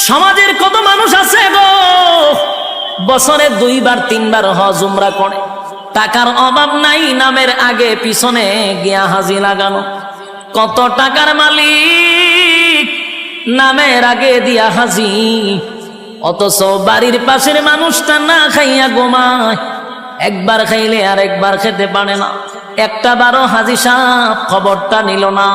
সমাজের কত মানুষ আছে গো বছরে 2 বার 3 বার হজ উমরা করে, টাকার অভাব নাই, নামের আগে পিছনে গিয়া হাজি লাগানো। কত টাকার মালিক, নামের আগে দিয়া হাজি, অথচ বাড়ির পাশের মানুষটা না খাইয়া ঘুমায়, একবার খাইলে আর একবার খেতে পারে না। একটা বারো হাজি সাহেব খবরটা নিল না,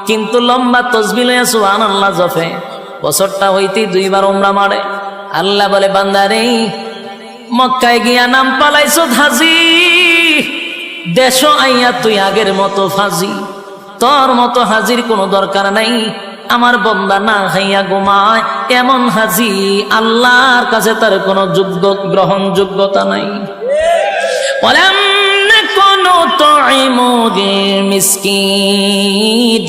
কিন্তু লম্বা তসবিহ লইয়া সুবহানাল্লাহ জপে, বছরটা হইতে 2 বার উমরা মারে। আল্লাহ বলে, বান্দারে মক্কায় গিয়া নাম পালাইছ হাজি, দেশ আইয়া তুই আগের মতো ফাজি, তোর মতো হাজির কোনো দরকার নাই। আমার বান্দা না খাইয়া ঘুমায়, এমন হাজি আল্লাহর কাছে তার কোনো যোগ্য গ্রহণযোগ্যতা নাই। ওয়ালাম নাকুনু তুইমুল মিসকিন,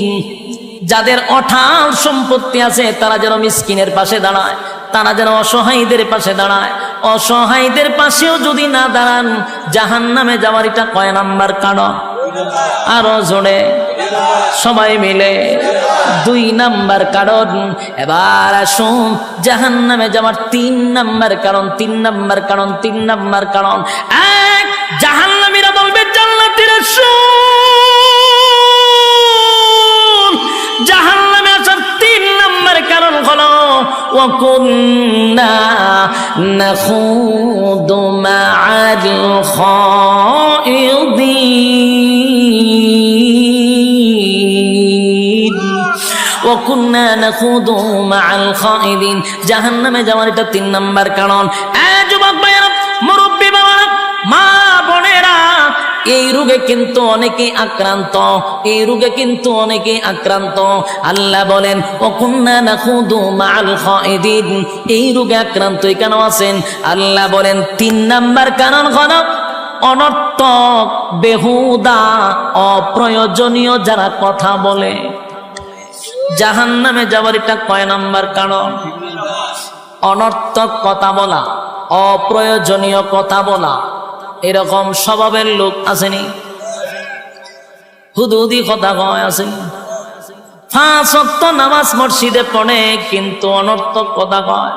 যাদের অঢাল সম্পত্তি আছে তারা যেন মিসকিনের পাশে দাঁড়ায়, তারা যেন অসহায়ীদের পাশে দাঁড়ায়। অসহায়ীদের পাশেও যদি না দাঁড়ান, জাহান্নামে যাওয়ার এটা কয় নাম্বার কারণ? আরো জোরে সবাই মিলে 2 নাম্বার কারণ। এবার আসুন জাহান্নামে যাওয়ার 3 নাম্বার কারণ। 3 নাম্বার কারণ, 3 নাম্বার কারণ। এক, জাহান্নামীরা বলবে জান্নাতীরা শুন, জাহান্নামে আসার 3 নাম্বার কারণ হলো ওয়া কুন্না নাখুদু মা'আল খাইদিন, ওয়া কুন্না নাখুদু মা'আল খাইদিন। জাহান্নামে যাওয়ার এটা 3 নাম্বার কারণ। যুবক ভাইরা, মুরব্বী বাবারা, মা বোনেরা, এই রোগে কিন্তু অনেকেই আক্রান্ত, এই রোগে কিন্তু অনেকেই আক্রান্ত। আল্লাহ বলেন ওয়া কুন্না নাখুদু মা'আল খাইদিন, এই রোগে আক্রান্ত কেন আছেন? আল্লাহ বলেন 3 নাম্বার কারণ হলো অনর্থক, বেহুদা, অপ্রয়োজনীয় যারা কথা বলে। জাহান্নামে যাওয়ার এটা কয় নাম্বার কারণ? অনর্থক কথা বলা, অপ্রয়োজনীয় কথা বলা। এরকম স্বভাবের লোক আসেনি? হুদুদি কথা কয় আসেনি? 5 ওয়াক্ত নামাজ মসজিদে পড়ে কিন্তু অনর্থক কথা কয়।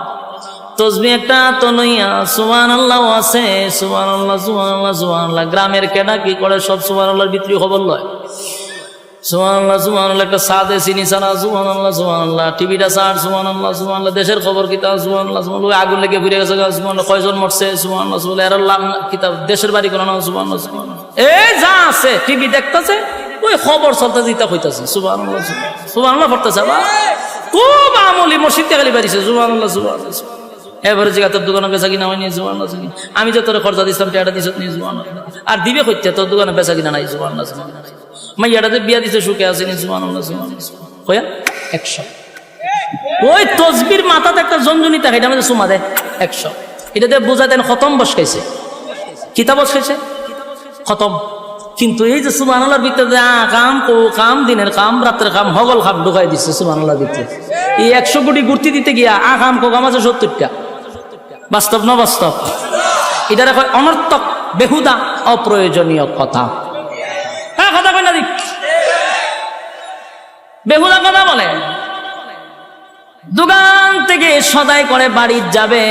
তসবিহ একটা তো নইয়া সুবহানাল্লাহ আছে, সুবহানাল্লাহ সুবহানাল্লাহ সুবহানাল্লাহ। গ্রামের কেনা কি করে? সব সুবহানাল্লাহর ভিতরে খবর লয়। সুবহানাল্লাহ সুবহানাল্লাহ, একটা সাদে চিনি ছাড়া সুবহানাল্লাহ সুবহানাল্লাহ, টিভিটা ছাড় সুবহানাল্লাহ সুবহানাল্লাহ, দেশের খবর কিতাব সুবহানাল্লাহ সুবহানাল্লাহ, আগুন লেগে ঘুরে গেছে সুবহানাল্লাহ, কয়জন মরছে সুবহানাল্লাহ সুবহানাল্লাহ, এর লাম কিতাব, দেশের বাড়ি কোন সুবহানাল্লাহ সুবহানাল্লাহ। এই যা আছে টিভি দেখতেছে, ওই খবর চলতে জিতা হইতাছে সুবহানাল্লাহ সুবহানাল্লাহ পড়তেছে। আবার খুব আমলি মসজিদে খালি বাড়িছে সুবহানাল্লাহ সুবহানাল্লাহ। এবারে জিগা তোর দোকানে বেচা কিনা হয়নি সুবহানাল্লাহ। আমি যে তোর খরচা দিছিলাম টাকা দিছত নি সুবহানাল্লাহ, আর দিবে কইতে তোর দোকানে বেচা কিনা নাই সুবহানাল্লাহ সুবহানাল্লাহ। মাইয়াটাতে বিয়া দিতে সুখে আসেনি সুবহানাল্লাহ সুবহানাল্লাহ কয়া 100। ওই তসবির মাথাতে একটা জঞ্জনি থাকে, এটা আমাদের সুমা দেয় 100। এটাতে বোঝা দেন খতম বসকাইছে, কিতাব বসকাইছে খতম। কিন্তু এই যে সুবহানাল্লাহর ভিতরে কাম কো কাম, দিনের কাম রাতের কাম হগল খাম ঢুকাই দিচ্ছে সুবহানাল্লাহর ভিতরে। এই 100 কোটি গুর্তি দিতে গিয়া কাম কো কাম আছে 70টা। বাস্তব না বাস্তব? এটারে কয় অনর্থক, বেহুদা, অপ্রয়োজনীয় কথা। কথা কই না দিক, বেহুদা কথা বলে। দোকান থেকে সদাই করে বাড়ি যাবে,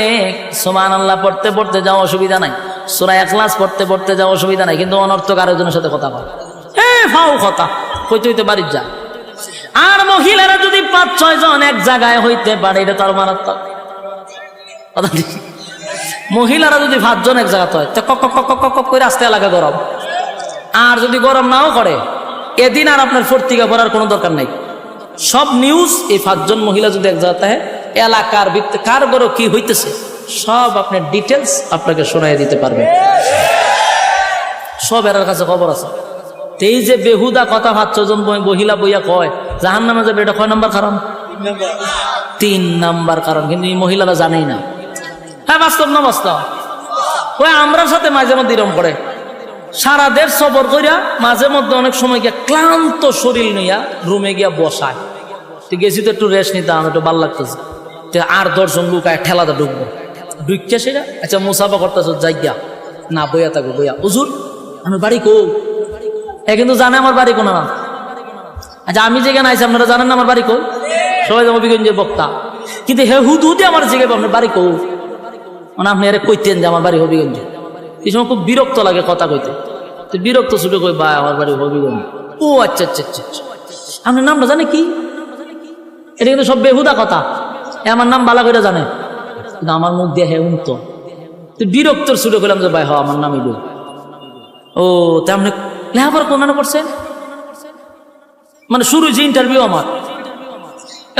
সুবহানাল্লাহ পড়তে পড়তে যাও, অসুবিধা নাই। সূরা ইখলাস পড়তে পড়তে যাও, অসুবিধা নাই। কিন্তু অনর্থক আরেকজনের সাথে কথা বলে, ফাও কথা কইতে হইতে বাড়ি যা। আর মহিলারা যদি 5-6 জন এক জায়গায় হইতে পারে, এটা তার মারাত্মক কথা। মহিলারা যদি 5 জন এক জায়গাতে হয়, তো কক কক কক কক করে আসতে লাগে গরম। আর যদি গরম নাও করে, এদিন আর আপনার পত্রিকা পড়ার কোনো দরকার নাই। সব নিউজ এই 5 জন মহিলা যদি এক জায়গাতে হয়, এলাকার ভিত্তিতে কার গরো কি হইতেছে সব আপনার ডিটেলস আপনাকে শোনাই দিতে পারবে। সব এর কাছে খবর আছে। এই যে বেহুদা কথা 5 জন মহিলা বইয়া কয় জাহান্নামে যাবে, এটা কয় নাম্বার কারণ? 3 নাম্বার কারণ। কিন্তু এই মহিলারা জানেই না। হ্যাঁ, বাস্তব না বাস্তব? ওই আমরার সাথে মাঝে মধ্যে এরকম করে, সারা দেশ সফর করিয়া মাঝে মধ্যে অনেক সময় গিয়া ক্লান্ত শরীর নিয়া রুমে গিয়া বসায়। গেছি তো একটু রেস্ট নিতাম, একটু ভাল লাগতেছে। আর 10 জন লোক ঠেলাতে ঢুকবো, ঢুকছে সেটা আচ্ছা মুসাফা করতেছ, যাইয়া না বইয়া থাকবো, বইয়া হুজুর আমার বাড়ি কো? কিন্তু জানে আমার বাড়ি কোন না। আচ্ছা আমি যেখানে আইছি আপনারা জানেন না আমার বাড়ি কই? সবাই অভিগঞ্জের বক্তা, কিন্তু হে হুদহুদি আমার জিজ্ঞাসা আপনার বাড়ি কৌ, মানে আপনি আরে কইতেন যে আমার বাড়ি হবিগঞ্জ। এই সময় খুব বিরক্ত লাগে কথা কইতে, তো বিরক্ত ছুটে কই ভাই আমার বাড়ি হবিগঞ্জ। ও আচ্ছা আচ্ছা আচ্ছা আচ্ছা, আপনার নামটা জানে কি? এটা কিন্তু সব বেহুদা কথা। আমার নাম বালা করে জানে, কিন্তু আমার মুখ দিয়ে হে উনতো। তো বিরক্তর ছুটে কইলাম যে ভাই হ আমার নাম ইদু। ও তা আপনি লেখাপড়া কোন করছেন? মানে শুরু যে ইন্টারভিউ আমার,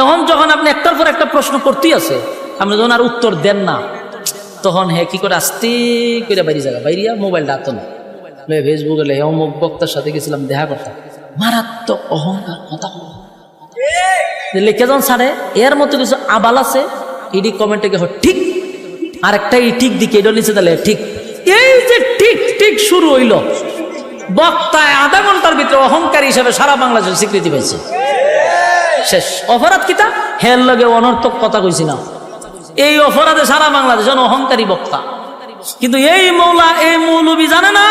এখন যখন আপনি একটার পর একটা প্রশ্ন করতেই আছে, আপনি যখন আর উত্তর দেন না, তখন হ্যাঁ কি করে আস্তে করে বাইরে জায়গা বাইরিয়া মোবাইলটা হাত না ফেসবুকে লে অমুক বক্তার সাথে গেছিলাম দেখা করতাম, মারাত্মক অহংকার কথা লিখে যখন ছাড়ে। এর মতো কিছু আবাল আছে, ইডি কমেন্টে ঠিক, আর একটা ঠিক দিকে এটা নিচে তাহলে ঠিক। এই যে ঠিক ঠিক শুরু হইল, বক্তায় আধা ঘন্টার ভিতরে অহংকারী হিসেবে সারা বাংলাদেশের স্বীকৃতি পাইছে। শেষ অপরাধ কিতা হের লগে অনর্থক কথা কইছি না, এই অপরাধে সারা বাংলাদেশ অহংকারী বক্তা। কিন্তু এই মৌলা এই মৌলবি জানে না,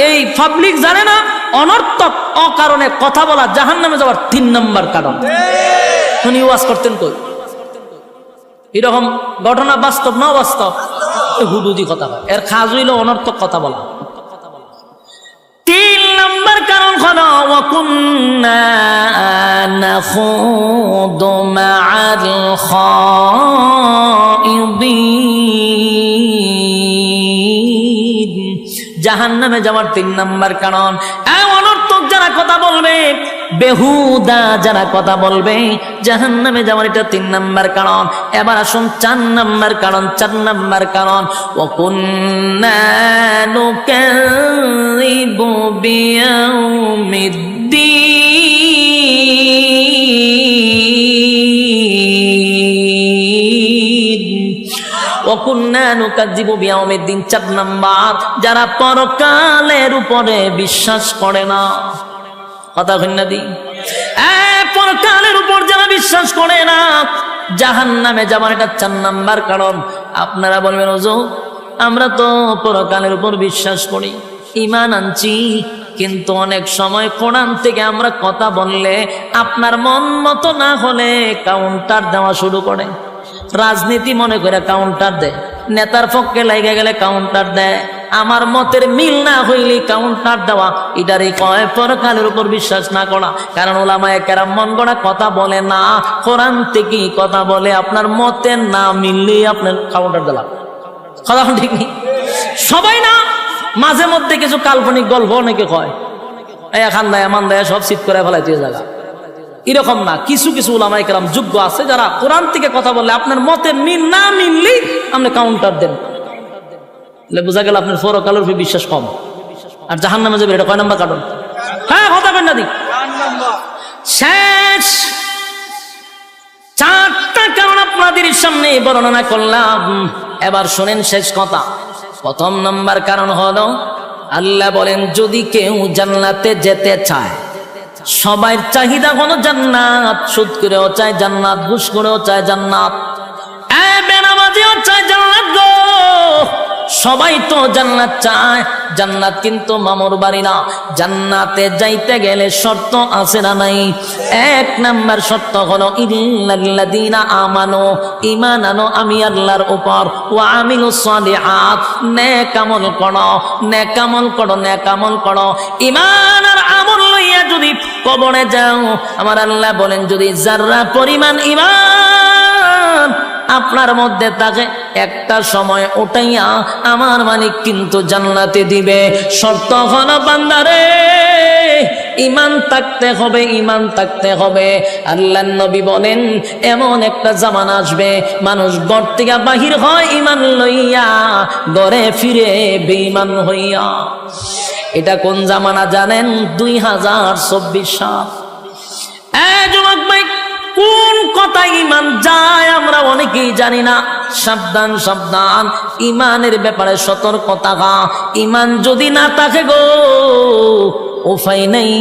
এই পাবলিক জানে না, অনর্থক অকারণে কথা বলা জাহান্নামে যাওয়ার 3 নম্বর কারণ। উনি ওয়াজ করতেন কই? এরকম ঘটনা বাস্তব না বাস্তব? হুদুদি কথা বলে, এর খাজ হইল অনর্থক কথা বলা। 3 নম্বর কারণ হলো ওয়াকুন্না নাখুদু মা'আল খাইদিন। জাহান্নামে যাওয়ার 3 নম্বর কারণ অনর্থক যারা কথা বলবে, বেহুদা যারা কথা বলবে, জাহান্নামে যাওয়ার এটা 3 নম্বর কারণ। এবার আসুন 4 নম্বর কারণ। 4 নম্বর কারণ ওয়াকুন্না নুকাযযিবু বিয়াউমিদ্দিন। ওয়াকুন্না নুকাযযিবু বিয়াউমিদ্দিন 4 নম্বর, যারা পরকালের উপরে বিশ্বাস করে না। কথা কইনা দি, পরকালের উপর যারা বিশ্বাস করে না, জাহান্নামে যাবার এটা 4 নম্বর কারণ। আপনারা বলবেন হুজুর আমরা তো পরকালের উপর বিশ্বাস করি, ঈমান আনছি, কিন্তু অনেক সময় কোরআন থেকে আমরা কথা বললে আপনার মন মতো না হলে কাউন্টার দেওয়া শুরু করে। রাজনীতি মনে করে কাউন্টার দেয়, নেতার পক্ষে লেগে গেলে কাউন্টার দেয়, আমার মতের মিল না হইলে কাউন্টার দেওয়া। এটারই কয় পরকালের উপর বিশ্বাস না করা। কারণ উলামায়ে কেরাম মন গড়া কথা বলে না, কোরআন থেকে কথা বলে। আপনার মতের না মিললে আপনার কাউন্টার দিলাম। কথা ঠিক নেই? সবাই না, মাঝে মধ্যে কিছু কাল্পনিক গল্প অনেকে কয়, এখান দেয় এমন দেয় সব সিট করে ফেলাইতে জায়গা। এরকম না, কিছু কিছু উলামায়ে কেরাম যোগ্য আছে যারা কোরআন থেকে কথা বললে আপনার মতের মিল না মিললেই আপনি কাউন্টার দেন। বোঝা গেল আপনার পরকালের উপর বিশ্বাস কম, আর জাহান্নামে যাবে। এটা কয় নম্বর কারণ? হ্যাঁ কথা বলেন না দি। শেষ 4টা কারণ আপনাদের সামনে বর্ণনা করলাম। এবার শোনেন শেষ কথা। 1ম নম্বর কারণ হলো আল্লাহ বলেন যদি কেউ জান্নাতে যেতে চায়, সবাই চাহিদা হলো জান্নাত। সুদ করেও চায় জান্নাত, ঘুষ করেও চায় জান্নাত, বেনামাজিও চায় জান্নাত গো। সবাই তো জান্নাত চায়, জান্নাত কিন্তু মামুর বাড়ি না। জান্নাতে যাইতে গেলে শর্ত আছে না নাই? 1 নম্বর শর্ত হলো ইল্লাল্লাযীনা আমানু, ঈমান আনো আমি আল্লাহর উপর, ওয়া আমিলুস সালিহাত, নেক আমল করো, নেক আমল করো, নেক আমল করো। ঈমান আর আমল লইয়া যদি কবরে যাও, আমার আল্লাহ বলেন যদি যারা পরিমাণ ঈমান আপনার মধ্যে থাকে, একটা সময় ওটাইয়া আমার মালিক কিন্তু জান্নাতে দিবে। শর্ত হলো বান্দারে ঈমান থাকতে হবে, ঈমান থাকতে হবে। আল্লাহর নবী বলেন এমন একটা জামানা আসবে মানুষ ঘর থেকে বাহির হয় ঈমান লইয়া, ঘরে ফিরে বেঈমান হইয়া। এটা কোন জামানা জানেন? 2024 সাল। যুবক ভাই, কোন কথায় ঈমান যায় আমরা অনেকেই জানি না। সাবধান সাবধান, ঈমানের ব্যাপারে সতর্কতা। ঈমান যদি না থাকে গো, উপায় নাই,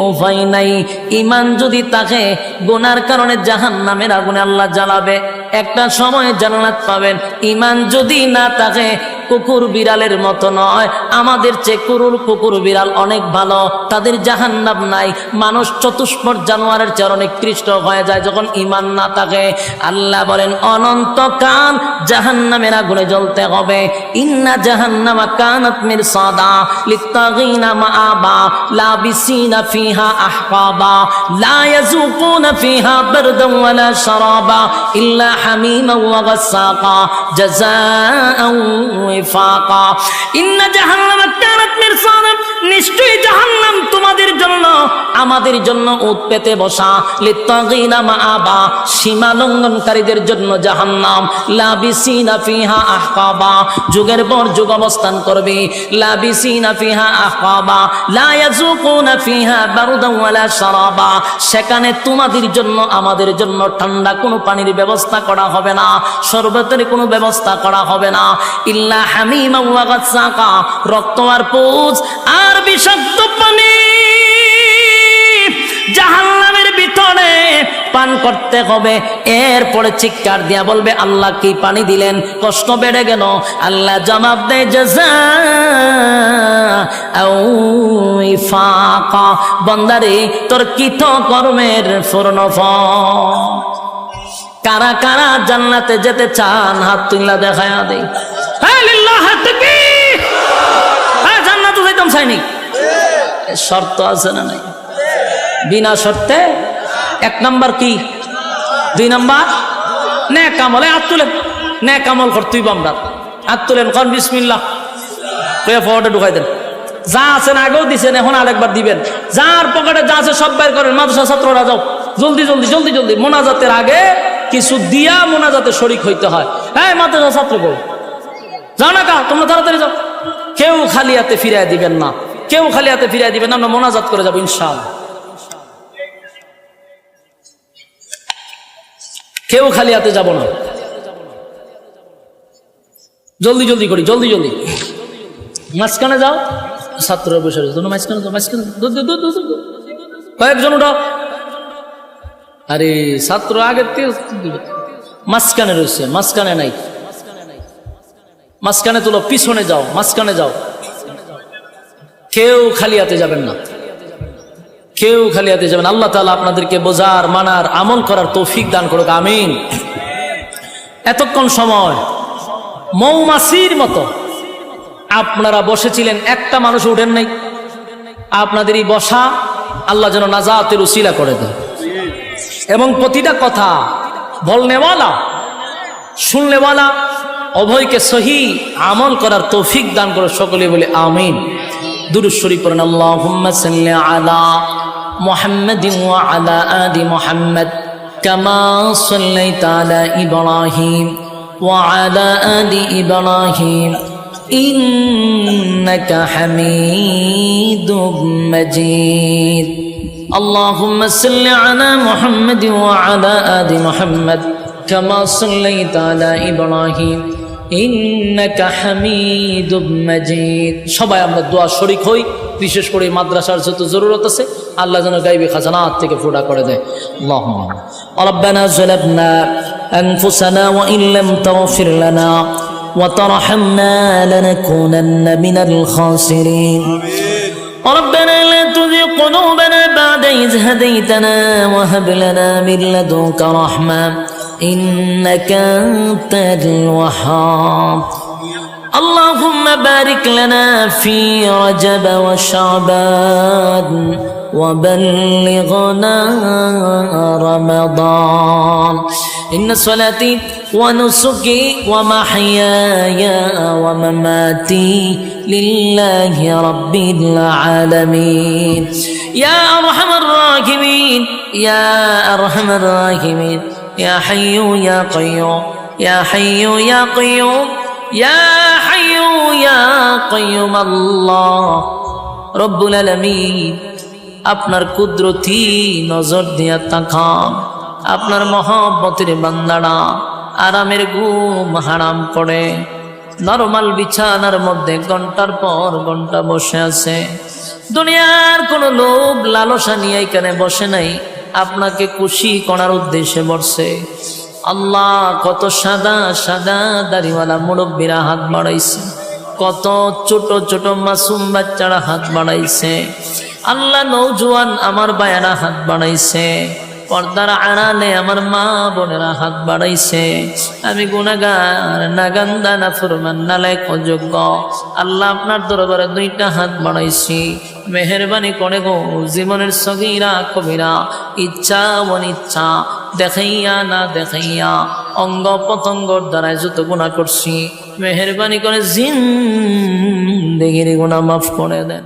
উপায় নাই। ঈমান যদি থাকে, গুনার কারণে জাহান্নামের আগুনে আল্লাহ জ্বালাবে, একটা সময় জান্নাত পাবেন। ঈমান যদি না থাকে, কুকুর বিড়ালের মতো নয়, আমাদের চেয়ে কুকুর বিড়াল অনেক ভালো, তাদের জাহান্নাম নাই। মানুষ চতুষ্পদ জানোয়ারের চেয়ে অনেক নিকৃষ্ট হয়ে যায় যখন ঈমান না থাকে। আল্লাহ বলেন অনন্তকাল জাহান্নামের আগুনে জ্বলতে হবে। ইন্না জাহান্নামা কানাত মিরসাদা লিত্তাগিনা মাআবা লাবিসিনা ফিহা আহকাবা লা ইয়াযুকুনা ফিহা বারদান ওয়ালা শারাবা ইল্লা হামিমান ওয়া গাসসাকা জাযাআন ওয়াফাকা। ইন্না জাহান্নামা কানাত মিরসাদা, নিশ্চয়ই জাহান্নাম তোমাদের জন্য আমাদের জন্য উৎ পেতে বসা। লিত্তাগিনা মাআবা, সীমা লঙ্ঘনকারীদের জন্য জাহান্নাম। লাবিসিনা ফিহা আহকাবা, যুগের পর যুগ অবস্থান করবে। লাবিসিনা ফিহা আহকাবা লা ইয়াযুকুনা ফিহা বারদান ওয়ালা শারাবা, সেখানে তোমাদের জন্য আমাদের জন্য ঠান্ডা কোনো পানির ব্যবস্থা করা হবে না, শরবতের কোনো ব্যবস্থা করা হবে না। ইল্লা হামিমা ওয়া গাসসাকা, রক্ত আর পুজ আর বিষাক্ত পানি জাহান্নামের ভিতরে পান করতে হবে। এরপরে চিৎকার দিয়া বলবে আল্লাহ কি পানি দিলেন, কষ্ট বেড়ে গেল। আল্লাহ জবাব দেয় জাযাআও ওয়াফাকা, বান্দারে তোর কৃত কর্মের পূর্ণফল। কারা কারা জান্নাতে যেতে চান হাত তুইলা দেখায়া দেই। হ্যাঁ লিল্লাহ তাকবীর। হ্যাঁ জান্নাতে যাইতাম চাইনি, শর্ত আছে না নাই? বিনা শর্তে। এক নাম্বার কি, দুই নাম্বার নেক আমল। হাত তুলেন, নেক আমল করতেই আমরা হাত তুলেন, কোন বিসমিল্লাহ কয়ে পকেটে ঢুকাই দেন। যা আছেন আগেও দিছেন, এখন আরেকবার দিবেন। যার পকেটে যা আছে সব বাইর করেন। মাদ্রাসা ছাত্ররা যাও, জলদি জলদি জলদি জলদি। মোনাজাতের আগে কিছু দিয়া মোনাজাতে শরীক হইতে হয়। হ্যাঁ মাদ্রাসা ছাত্র বল, যাও না কা, তোমরা তাড়াতাড়ি যাও। কেউ খালি হাতে ফিরাই দিবেন না, কেউ খালি হাতে ফিরাই দিবেন না। আমরা মোনাজাত করে যাবো ইনশাআল্লাহ। কেউ খালি হাতে যাব না, জলদি জলদি করি, জলদি জলদি। মাঝখানে যাও, ছাত্ররা বসে রয়েছে, মাঝখানে যাও, মাঝখানে কয়েকজন ওটা। আরে ছাত্র আগে মাঝখানে রয়েছে, মাঝখানে নাই, মাঝখানে তোলো, পিছনে যাও, মাঝখানে যাও। কেউ খালি হাতে যাবেন না, কেউ খালি হাতে যাবেন। আল্লাহ তাআলা আপনাদেরকে বোঝার, মানার, আমল করার তৌফিক দান করুক, আমিন। এতক্ষণ সময় মৌমাছির মতো আপনারা বসেছিলেন, একটা মানুষ উঠেন নাই। আপনাদের এই বসা আল্লাহ যেন নাজাতের উসিলা করে দেয়, এবং প্রতিটা কথা বলনেওয়ালা শুননেওয়ালা উভয়কে সহি আমল করার তৌফিক দান করে, সকলে বলে আমিন। দুরূদ শরীফ পড়েন। আল্লাহুম্মা সাল্লি আলা মুহাম্মাদিন ওয়া আলা আলি মুহাম্মাদ কামা সাল্লাইতা আলা ইব্রাহিম ওয়া আলা আলি ইব্রাহিম ইন্নাকা হামিদুম মাজিদ। আল্লাহুম্মা সাল্লি আলা মুহাম্মাদিন ওয়া আলা আলি মুহাম্মাদ কামা সাল্লাইতা আলা ইব্রাহিম ইন্নাকা হামিদুম মাজিদ। সবাই আমরা দোয়া শরীক হই, বিশেষ করে মাদ্রাসার যত জরুরত আছে আল্লাহ যেন গায়বী খাজানাত থেকে ফুটা করে দেয়। আল্লাহুম্মা রাব্বানা যালামনা আনফুসানা ওয়া ইন লাম তাগফির লানা ওয়া তারহামনা লানাকুনান্না মিনাল খাসিরিন। ربنا لا تزغ قلوبنا بعد إذ هديتنا وهب لنا من لدنك رحمة إنك أنت الوهاب. اللهم بارك لنا في رجب وشعبان وبلغنا رمضان. إن صلاتي ونسكي ومحياي ومماتي لله رب العالمين. يا أرحم الراحمين يا أرحم الراحمين يا حي يا قيوم يا حي يا قيوم يا حي يا قيوم الله رب العالمين. আপনার কুদরতি নজর দিয়া তাকান, আপনার মহব্বতের বান্দারা আরামের ঘুম হারাম করে নরমাল বিছানার মধ্যে ঘন্টার পর ঘন্টা বসে আছে। দুনিয়ার কোনো লোভ লালসা নিয়ে এখানে বসে নাই, আপনাকে খুশি করার উদ্দেশ্যে বসছে। আল্লাহ কত সাদা সাদা দাড়িওয়ালা মুরব্বীরা হাত বাড়াইছে, কত ছোট ছোট মাসুম বাচ্চারা হাত বাড়াইছে, আল্লাহ নৌজওয়ান আমার বায়ারা হাত বাড়াইছে, পর্দার আড়ালে আমার মা বোনেরা হাত বাড়াইছে। আমি গুনাহগার, নাগান্দা, নাফরমান, নালায়েক, অযোগ্য। আল্লাহ আপনার দরবারে দুইটা হাত বাড়াইছি, মেহেরবানি করে গো জীবনের সগীরা কবিরা, ইচ্ছা অনিচ্ছা, দেখাইয়া না দেখাইয়া, অঙ্গ পতঙ্গর দ্বারায় যত গুনাহ করছি, মেহেরবানি করে জিন্দেগির গুনাহ মাফ করে দেন।